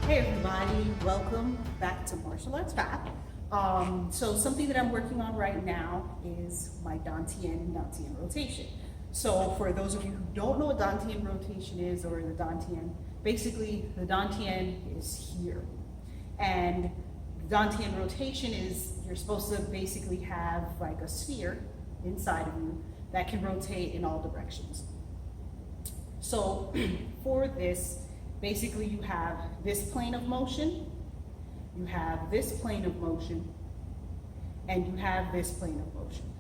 Hey everybody, welcome back to Martial Arts Path. So something that I'm working on right now is my Dantian rotation. So for those of you who don't know what Dantian rotation is, or the Dantian, basically the Dantian is here. And Dantian rotation is, you're supposed to basically have like a sphere inside of you that can rotate in all directions. So for this, basically you have this plane of motion, you have this plane of motion, and you have this plane of motion.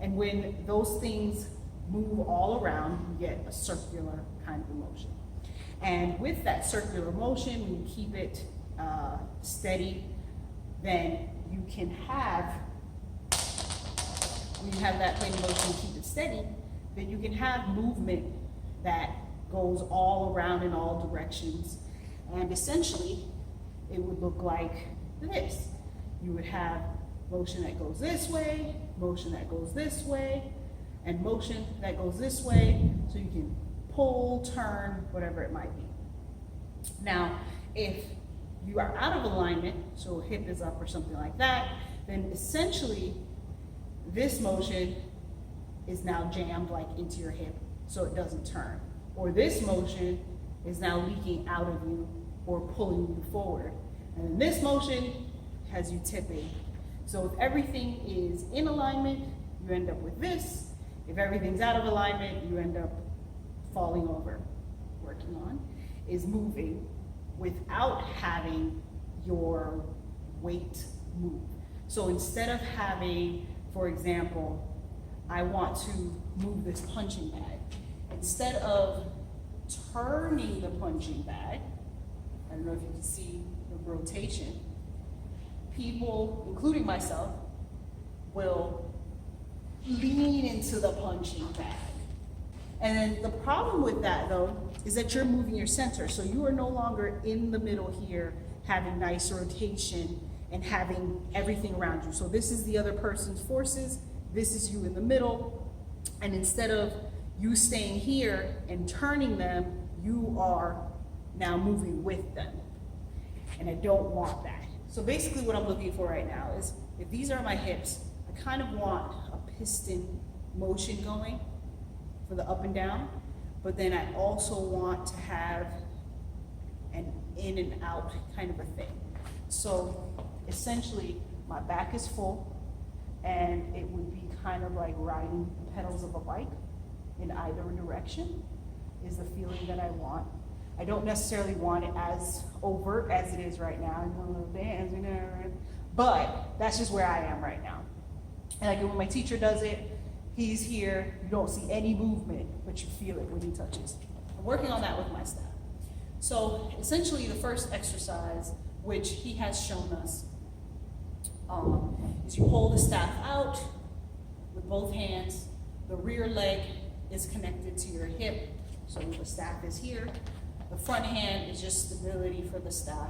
And when those things move all around, you get a circular kind of motion. And with that circular motion, when you keep it steady, then you can have, when you have that plane of motion and keep it steady, then you can have movement that goes all around in all directions. And essentially, it would look like this. You would have motion that goes this way, motion that goes this way, and motion that goes this way, so you can pull, turn, whatever it might be. Now, if you are out of alignment, so hip is up or something like that, then essentially, this motion is now jammed like into your hip, so it doesn't turn. Or this motion is now leaking out of you or pulling you forward. And then this motion has you tipping. So if everything is in alignment, you end up with this. If everything's out of alignment, you end up falling over. Working on is moving without having your weight move. So instead of having, for example, I want to move this punching bag. Instead of turning the punching bag, I don't know if you can see the rotation, people, including myself, will lean into the punching bag. And then the problem with that, though, is that you're moving your center. So you are no longer in the middle here, having nice rotation and having everything around you. So this is the other person's forces, this is you in the middle, and instead of you staying here and turning them, you are now moving with them. And I don't want that. So basically what I'm looking for right now is, if these are my hips, I kind of want a piston motion going for the up and down, but then I also want to have an in and out kind of a thing. So essentially my back is full, and it would be kind of like riding the pedals of a bike in either direction is the feeling that I want. I don't necessarily want it as overt as it is right now. I'm doing a little dance, but that's just where I am right now. And like when my teacher does it, he's here, you don't see any movement, but you feel it when he touches. I'm working on that with my staff. So essentially the first exercise, which he has shown us, is you hold the staff out with both hands. The rear leg is connected to your hip, so the staff is here. The front hand is just stability for the staff.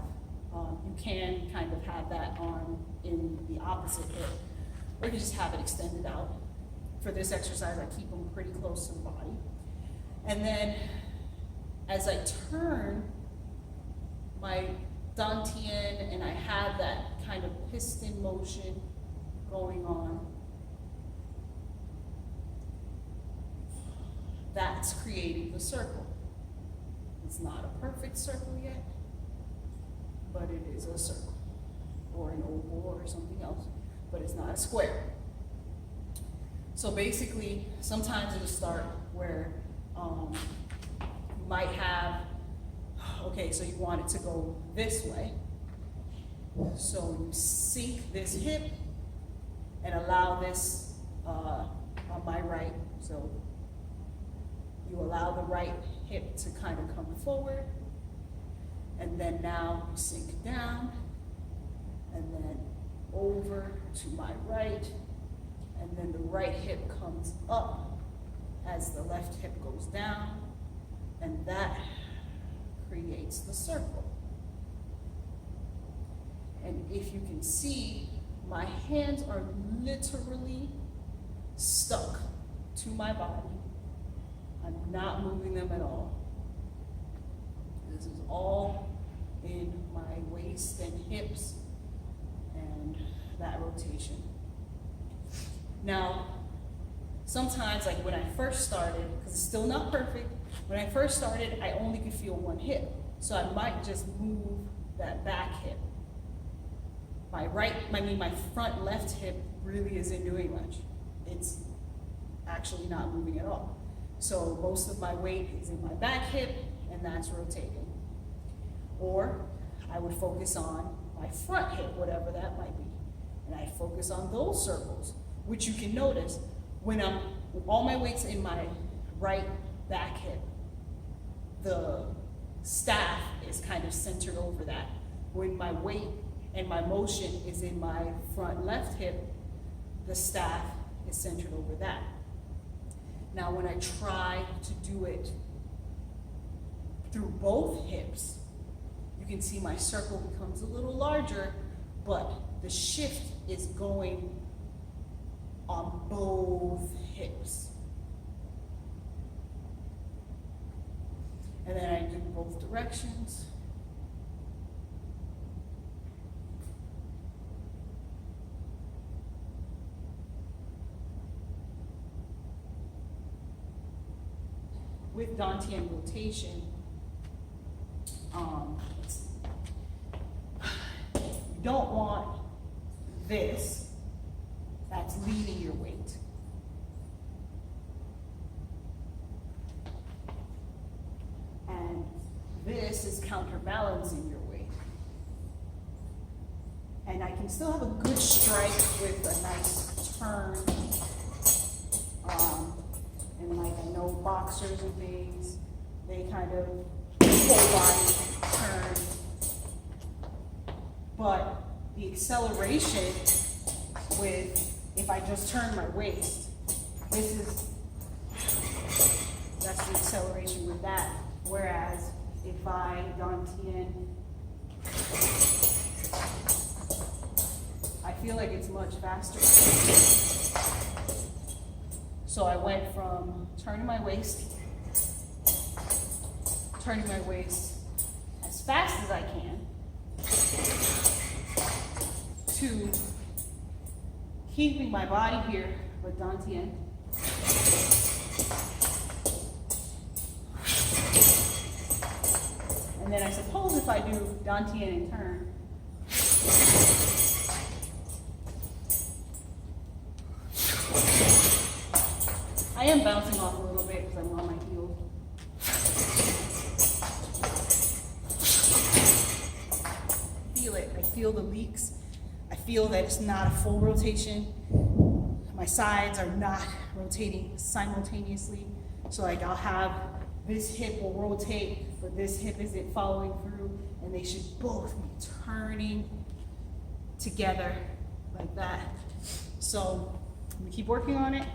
You can kind of have that on in the opposite hip, or you can just have it extended out. For this exercise, I keep them pretty close to the body. And then as I turn my Dantian and I have that kind of piston motion going on, that's creating the circle. It's not a perfect circle yet, but it is a circle, or an oval or something else, but it's not a square. So basically, sometimes it'll start where you might have, okay, so you want it to go this way. So you sink this hip and allow this on my right. So you allow the right hip to kind of come forward, and then now you sink down, and then over to my right, and then the right hip comes up as the left hip goes down, and that creates the circle. And if you can see, my hands are literally stuck to my body. I'm not moving them at all. This is all in my waist and hips and that rotation. Now, sometimes, like when I first started, because it's still not perfect, when I first started, I only could feel one hip. So I might just move that back hip. My front left hip really isn't doing much. It's actually not moving at all. So most of my weight is in my back hip, and that's rotating. Or I would focus on my front hip, whatever that might be. And I focus on those circles, which you can notice when all my weight's in my right back hip, the staff is kind of centered over that. When my weight and my motion is in my front left hip, the staff is centered over that. Now when I try to do it through both hips, you can see my circle becomes a little larger, but the shift is going on both hips. And then I do both directions. With Dantian rotation, you don't want this that's leading your weight. And this is counterbalancing your weight. And I can still have a good strike with a nice turn. And like I know boxers and things, they kind of full body turn. But the acceleration with, if I just turn my waist, that's the acceleration with that. Whereas if I Dantian, I feel like it's much faster. So I went from turning my waist as fast as I can to keeping my body here with Dantian. And then I suppose if I do Dantian and turn, I am bouncing off a little bit because I'm on my heels. Feel it. I feel the leaks. I feel that it's not a full rotation. My sides are not rotating simultaneously. So like I'll have this hip will rotate, but this hip isn't following through, and they should both be turning together like that. So I'm gonna keep working on it.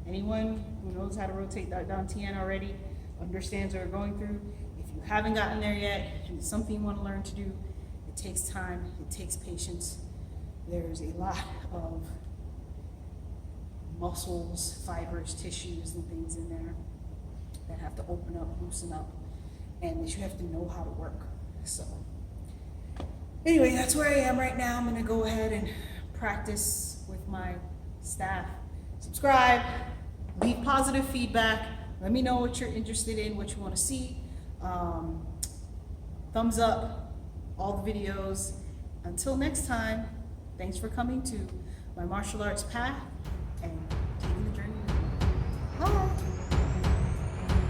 Anyone who knows how to rotate that Dantian already understands what we're going through. If you haven't gotten there yet, and it's something you want to learn to do, it takes time, it takes patience. There's a lot of muscles, fibers, tissues, and things in there that have to open up, loosen up, and that you have to know how to work. So anyway, that's where I am right now. I'm gonna go ahead and practice with my staff. Subscribe, leave positive feedback, let me know what you're interested in, what you want to see. Thumbs up all the videos. Until next time, thanks for coming to my martial arts path and taking the journey with me. Bye.